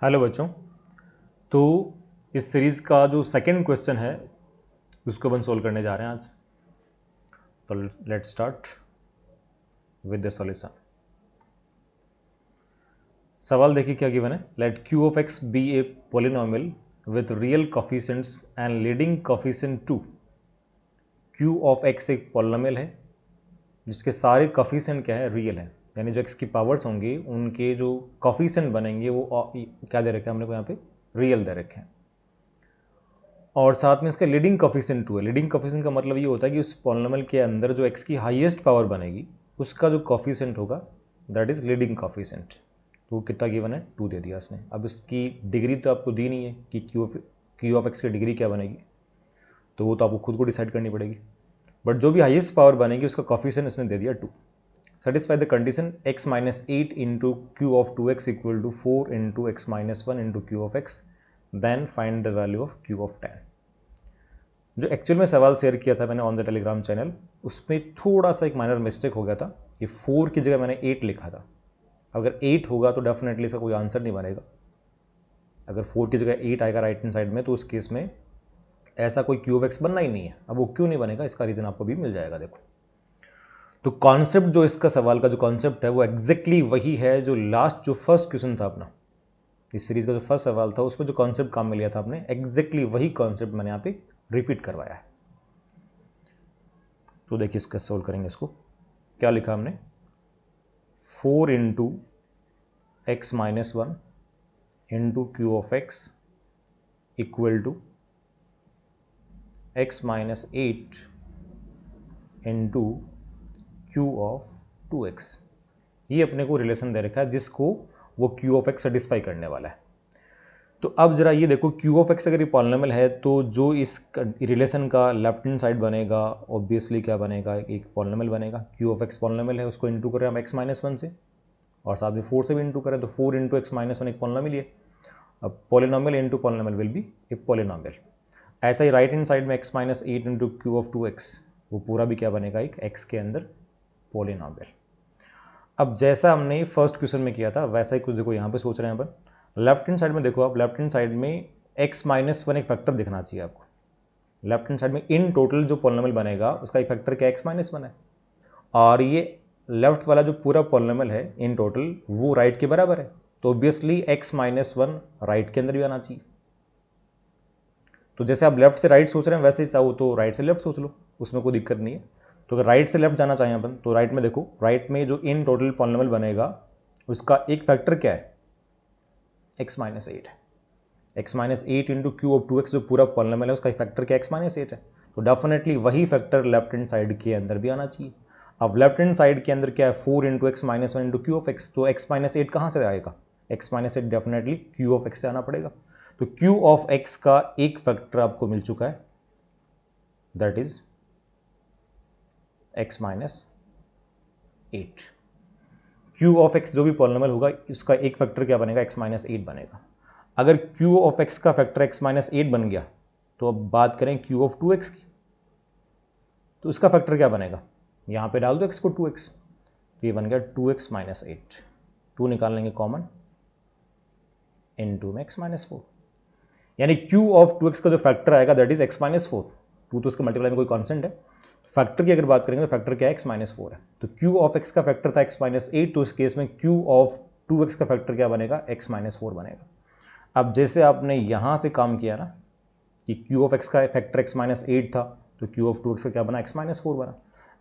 Hello बच्चों। तो इस सीरीज़ का जो सेकंड क्वेश्चन है उसको अपन सोल्व करने जा रहे हैं आज। तो let's start with the solution. सवाल देखिए क्या गिवन है। Let Q of x be a polynomial with real coefficients and leading coefficient 2। Q of x एक पॉलिनोमियल है जिसके सारे कोफिशिएंट क्या है, रियल है, यानी जो एक्स की पावर्स होंगी उनके जो कोफिशिएंट बनेंगे वो क्या दे रखे हैं हमने को यहाँ पे, रियल दे रखे हैं। और साथ में इसका लीडिंग कोफिशिएंट 2 है। लीडिंग कोफिशिएंट का मतलब ये होता है कि उस पॉलिनोमियल के अंदर जो एक्स की हाईएस्ट पावर बनेगी उसका जो कोफिशिएंट होगा दैट इज लीडिंग कोफिशिएंट। तो कितना गिवन है, 2 दे दिया इसने। अब इसकी डिग्री तो आपको दी नहीं है कि क्यू ऑफ एक्स की डिग्री क्या बनेगी, तो वो तो आपको खुद को डिसाइड करनी पड़ेगी। बट जो भी हाईएस्ट पावर बनेगी उसका कोफिशिएंट इसने दे दिया 2। Satisfy the condition x minus 8 into Q of 2x equal to 4 into x minus 1 into Q of x, then find the value of Q of 10। जो एक्चुअल में सवाल शेयर किया था मैंने ऑन द टेलीग्राम चैनल, उसमें थोड़ा सा एक माइनर मिस्टेक हो गया था। ये 4 की जगह मैंने 8 लिखा था। अगर 8 होगा तो डेफिनेटली इसका कोई आंसर नहीं बनेगा। अगर 4 की जगह 8 आएगा राइट हैंड साइड में तो उस केस में ऐसा कोई क्यू ऑफ एक्स बनना ही नहीं है। अब वो क्यों नहीं बनेगा इसका रीज़न आपको भी मिल जाएगा। देखो, तो कॉन्सेप्ट जो इसका सवाल का जो कॉन्सेप्ट है वो एग्जैक्टली वही है जो लास्ट जो फर्स्ट क्वेश्चन था अपना, इस सीरीज का जो फर्स्ट सवाल था उसमें जो कॉन्सेप्ट काम में लिया था आपने, एग्जैक्टली वही कॉन्सेप्ट मैंने यहाँ पे रिपीट करवाया है। तो देखिए इसका सोल्व करेंगे। इसको क्या लिखा हमने, 4 into x minus 1 into Q of x equal to x minus 8 into Q of 2x। ये अपने को रिलेशन दे रखा है जिसको वो क्यू ऑफ एक्स सेटिस्फाई करने वाला है। तो अब जरा ये देखो, क्यू ऑफ एक्स अगर ये पॉलिनोमियल है तो जो इस रिलेशन का लेफ्ट हैंड साइड बनेगा ऑब्वियसली क्या बनेगा, एक पॉलिनोमियल बनेगा। क्यू ऑफ एक्स पॉलिनोमियल है, उसको इंटू करें हम एक्स माइनस 1 से और साथ में 4 से भी इंटू करें तो 4 इंटू एक्स माइनस 1 एक पॉलिनोमियल है। अब polynomial into polynomial will be a polynomial. ऐसा ही राइट हैंड साइड में x minus 8 into Q of 2x, वो पूरा भी क्या बनेगा, एक एक्स के अंदर पॉलिनोमियल। अब जैसा हमने फर्स्ट क्वेश्चन में किया था वैसा ही कुछ देखो यहाँ पे सोच रहे हैं अपन। लेफ्ट हैंड साइड में देखो आप, लेफ्ट हैंड साइड में x माइनस 1 एक फैक्टर दिखना चाहिए आपको। लेफ्ट हैंड साइड में इन टोटल जो पॉलिनोमियल बनेगा उसका एक फैक्टर क्या, x माइनस 1 है। और ये लेफ्ट वाला जो पूरा पॉलिनोमियल है इन टोटल वो राइट के बराबर है, तो ऑब्वियसली x माइनस 1 राइट के अंदर भी आना चाहिए। तो जैसे आप लेफ्ट से राइट सोच रहे हैं वैसे ही चाहो तो राइट से लेफ्ट सोच लो, उसमें कोई दिक्कत नहीं है। तो अगर राइट से लेफ्ट जाना चाहें अपन तो राइट में देखो, राइट में जो इन टोटल पॉलिनोमियल बनेगा उसका एक फैक्टर क्या है, x माइनस 8 है। x minus 8 into Q of 2x जो पूरा पॉलिनोमियल है उसका एक फैक्टर क्या, x माइनस 8 है। तो डेफिनेटली वही फैक्टर लेफ्ट हैंड साइड के अंदर भी आना चाहिए। अब लेफ्ट हैंड साइड के अंदर क्या है, 4 into x minus 1 into Q of x, तो x माइनस 8 कहाँ से आएगा, x minus 8 definitely Q of x से आना पड़ेगा। तो क्यू ऑफ एक्स का एक फैक्टर आपको मिल चुका है, that is x minus 8। Q of x जो भी पॉलिनोमियल होगा उसका एक फैक्टर क्या बनेगा, x माइनस 8 बनेगा। अगर क्यू ऑफ एक्स का फैक्टर x माइनस 8 बन गया तो अब बात करें क्यू ऑफ 2x की, तो उसका फैक्टर क्या बनेगा, यहां पे डाल दो x को 2x, तो ये बन गया 2x माइनस 8। 2 निकाल लेंगे कॉमन, इन 2 में x माइनस 4, यानी क्यू ऑफ 2x का जो फैक्टर आएगा दैट इज x माइनस 4। 2 तो उसके मल्टीप्लाई में कोई कॉन्सेंट है। फैक्टर की अगर बात करेंगे तो फैक्टर क्या है, x माइनस 4 है। तो क्यू ऑफ एक्स का फैक्टर था x माइनस 8, तो इस केस में क्यू ऑफ 2x का फैक्टर क्या बनेगा, x माइनस 4 बनेगा। अब जैसे आपने यहां से काम किया ना कि क्यू ऑफ एक्स का फैक्टर x माइनस 8 था तो क्यू ऑफ 2x का क्या बना, x माइनस 4 बना।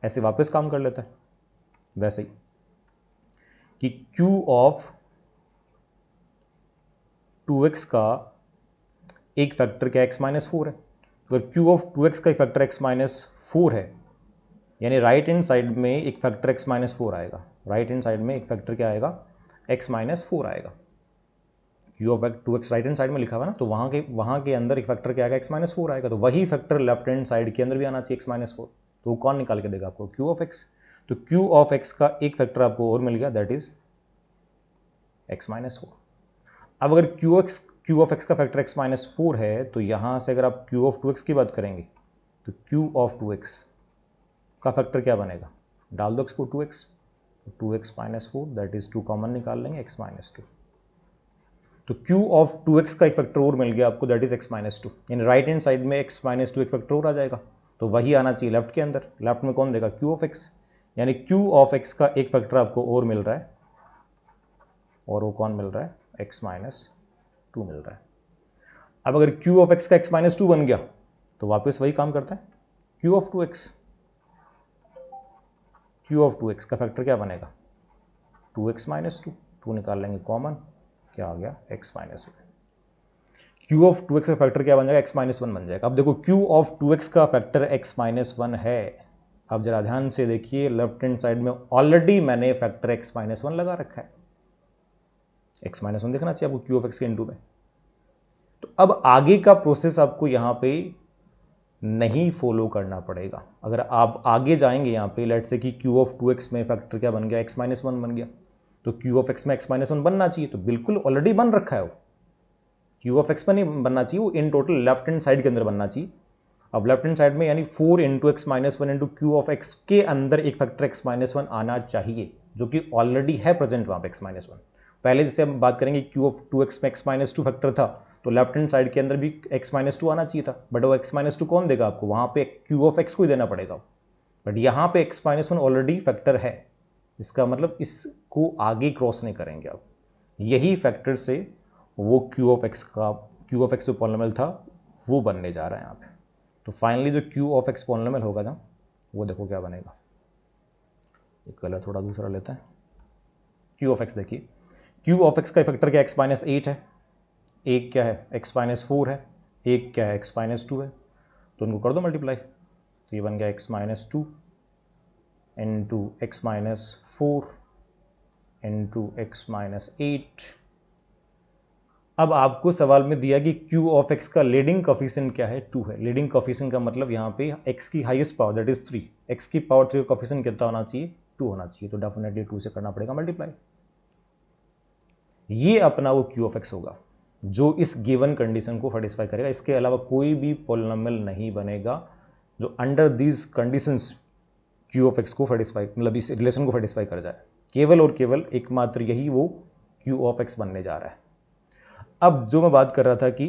ऐसे वापस काम कर लेते हैं वैसे ही कि क्यू ऑफ 2x का एक फैक्टर क्या, x माइनस 4 है। अगर क्यू ऑफ 2x का एक फैक्टर x माइनस 4 है यानी राइट हैंड साइड में एक फैक्टर x माइनस 4 आएगा। राइट हैंड साइड में एक फैक्टर क्या आएगा, x माइनस 4 आएगा। Q of 2x right hand side में लिखा हुआ ना, तो वहाँ के अंदर एक फैक्टर क्या आएगा, x माइनस 4 आएगा। तो वही फैक्टर लेफ्ट हैंड साइड के अंदर भी आना चाहिए, x माइनस 4। तो वो कौन निकाल के देगा आपको, क्यू ऑफ एक्स। तो क्यू ऑफ एक्स का एक फैक्टर आपको और मिल गया, दैट इज x माइनस 4। अब अगर क्यू ऑफ एक्स का फैक्टर x माइनस 4 है तो यहाँ से अगर आप क्यू ऑफ 2x की बात करेंगे तो क्यू ऑफ 2x का फैक्टर क्या बनेगा, डाल दो x को 2x, 2x minus 4 that is 2 common निकाल लेंगे, x माइनस 2। तो q ऑफ 2x का एक फैक्टर और मिल गया आपको, दैट इज x माइनस 2, यानी राइट हैंड साइड में x माइनस 2 एक फैक्टर और आ जाएगा, तो वही आना चाहिए लेफ्ट के अंदर। लेफ्ट में कौन देगा, q ऑफ x, यानी q ऑफ x का एक फैक्टर आपको और मिल रहा है, और वो कौन मिल रहा है, x माइनस 2 मिल रहा है। अब अगर q ऑफ x का x माइनस 2 बन गया तो वापस वही काम करता है, q of 2x, q of 2x का फैक्टर क्या बनेगा, 2x माइनस 2, 2 निकाल लेंगे कॉमन, क्या आ गया, x minus 1। q of 2x का फैक्टर क्या बन जाएगा, x माइनस 1 बन जाएगा। अब देखो q ऑफ 2x का फैक्टर x माइनस 1 है। अब जरा ध्यान से देखिए, लेफ्ट हैंड साइड में ऑलरेडी मैंने फैक्टर x माइनस 1 लगा रखा है, x माइनस 1 देखना चाहिए आपको q ऑफ x के इनटू में। तो अब आगे का प्रोसेस आपको यहाँ पे नहीं फॉलो करना पड़ेगा। अगर आप आगे जाएंगे यहाँ पे, लेट्स से कि q ऑफ 2x में फैक्टर क्या बन गया, x माइनस 1 बन गया, तो q ऑफ x में x माइनस 1 बनना चाहिए, तो बिल्कुल ऑलरेडी बन रखा है वो, q ऑफ x में नहीं बनना चाहिए, वो in total left hand side के अंदर बनना चाहिए। अब लेफ्ट हैंड साइड में यानी 4 into x minus 1 into Q of x के अंदर एक फैक्टर x माइनस 1 आना चाहिए, जो कि ऑलरेडी है प्रेजेंट वहाँ पे x माइनस 1। पहले जैसे हम बात करेंगे q ऑफ 2x में x माइनस 2 फैक्टर था, तो लेफ्ट हैंड साइड के अंदर भी x माइनस 2 आना चाहिए था, बट वो x माइनस 2 कौन देगा आपको, वहाँ पे q ऑफ x को ही देना पड़ेगा, बट यहाँ पे x माइनस 1 ऑलरेडी फैक्टर है, इसका मतलब इसको आगे क्रॉस नहीं करेंगे आप। यही फैक्टर से वो q ऑफ x जो पॉलिनोमियल था वो बनने जा रहा है यहाँ पे। तो फाइनली जो q ऑफ x पॉलिनोमियल होगा ना, वो देखो क्या बनेगा, ये कलर थोड़ा दूसरा लेते हैं। q ऑफ x देखिए, q ऑफ x का फैक्टर क्या, x माइनस 8 है, एक क्या है x माइनस 4 है, एक क्या है x माइनस 2 है, तो उनको कर दो मल्टीप्लाई, तो ये बन गया x minus 2 into x minus 4 into x minus 8। अब आपको सवाल में दिया कि q ऑफ x का लीडिंग कोफिशिएंट क्या है, 2 है। लीडिंग कोफिशिएंट का मतलब यहाँ पे x की highest power that is 3, x की पावर 3 का कोफिशिएंट कितना होना चाहिए, 2 होना चाहिए, तो डेफिनेटली 2 से करना पड़ेगा मल्टीप्लाई। ये अपना वो q ऑफ x होगा जो इस गिवन कंडीशन को सेटिस्फाई करेगा। इसके अलावा कोई भी पॉलिनोमियल नहीं बनेगा जो under these conditions q of x को सेटिस्फाई, मतलब इस रिलेशन को सेटिस्फाई कर जाए। केवल और केवल एकमात्र यही वो q ऑफ x बनने जा रहा है। अब जो मैं बात कर रहा था कि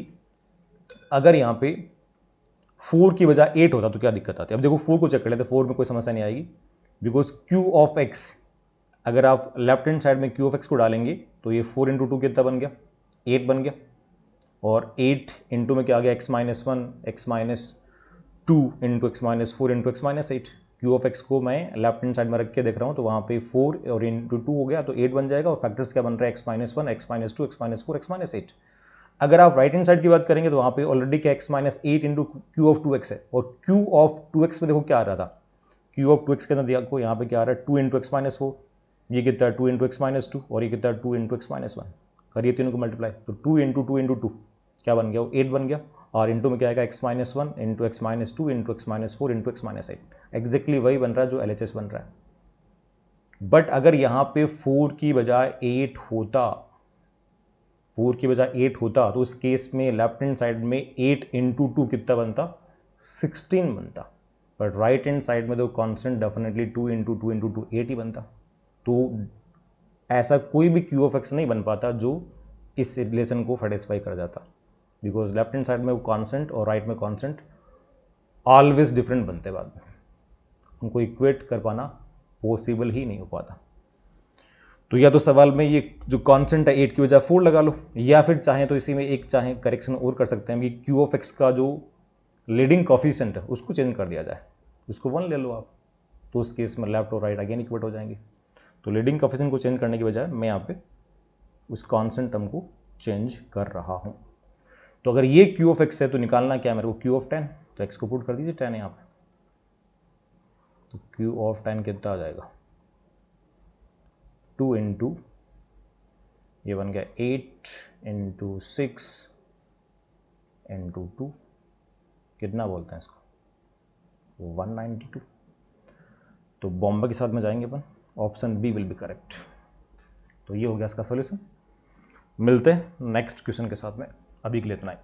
अगर यहाँ पे 4 की बजाय 8 होता तो क्या दिक्कत आती है। अब देखो 4 को चेक कर लेते, 4 में कोई समस्या नहीं आएगी, बिकॉज q ऑफ x, अगर आप लेफ्ट हैंड साइड में q ऑफ x को डालेंगे तो ये 4 इंटू 2 कितना बन गया, 8 बन गया, और 8 इंटू में क्या आ गया, x minus 1 x minus 2 into x minus 4 into x minus 8। q of x को मैं लेफ्ट हैंड साइड में रख के देख रहा हूँ, तो वहाँ पे 4 और इंटू 2 हो गया तो 8 बन जाएगा, और फैक्टर्स क्या बन रहा है, x minus 1 x minus 2 x minus 4 x minus 8। अगर आप राइट हैंड साइड की बात करेंगे तो वहाँ पे ऑलरेडी क्या x minus 8 into Q of 2x है, और q ऑफ 2x में देखो क्या आ रहा था, q ऑफ 2x के अंदर आपको यहाँ पे क्या आ रहा है, 2 इंटू एक्स माइनस 4, ये कितना है 2 इंटू एक्स माइनस 2, और ये कितना है 2 इंटू एक्स माइनस 1। करिए तीनों को मल्टीप्लाई, तो 2 इंटू 2 इंटू 2 क्या बन गया, वो 8 बन गया, और इंटू में क्या आएगा x minus 1 into x minus 2 into x minus 4 into x minus 8। Exactly वही बन रहा है जो LHS बन रहा है। बट अगर यहाँ पे 4 की बजाय 8 होता, 4 की बजाय 8 होता, तो उस केस में लेफ्ट हैंड साइड में 8 इंटू 2 कितना बनता, 16 बनता, बट राइट हैंड साइड में तो कॉन्स्टेंट डेफिनेटली 2 इंटू 2 इंटू 2 8 ही बनता। तो ऐसा कोई भी q ऑफ x नहीं बन पाता जो इस रिलेशन को सेटिस्फाई कर जाता, बिकॉज लेफ्ट हैंड साइड में वो कॉन्स्टेंट और राइट में कॉन्स्टेंट ऑलवेज डिफरेंट बनते, बाद में उनको इक्वेट कर पाना पॉसिबल ही नहीं हो पाता। तो या तो सवाल में ये जो कॉन्स्टेंट है 8 की बजाय 4 लगा लो, या फिर चाहें तो इसी में एक चाहें करेक्शन और कर सकते हैं कि q ऑफ x का जो लीडिंग कोफिशिएंट है उसको चेंज कर दिया जाए, उसको 1 ले लो आप, तो उस केस में लेफ्ट और राइट अगेन इक्वेट हो जाएंगे। तो लीडिंग कोफिशिएंट को चेंज करने की बजाय मैं यहाँ पे उस कॉन्स्टेंट टर्म को चेंज कर रहा हूँ। तो अगर ये q ऑफ x है तो निकालना क्या है मेरे को, q ऑफ 10, तो x को पुट कर दीजिए 10 यहाँ पे, तो q ऑफ 10 कितना आ जाएगा, 2 इंटू ये बन गया 8 इंटू 6 इंटू 2, कितना बोलते हैं इसको, 192। तो बॉम्बे के साथ में जाएंगे अपन, option B will be correct. तो ये हो गया इसका सॉल्यूशन। मिलते हैं नेक्स्ट क्वेश्चन के साथ में, अभी के लिए इतना ही।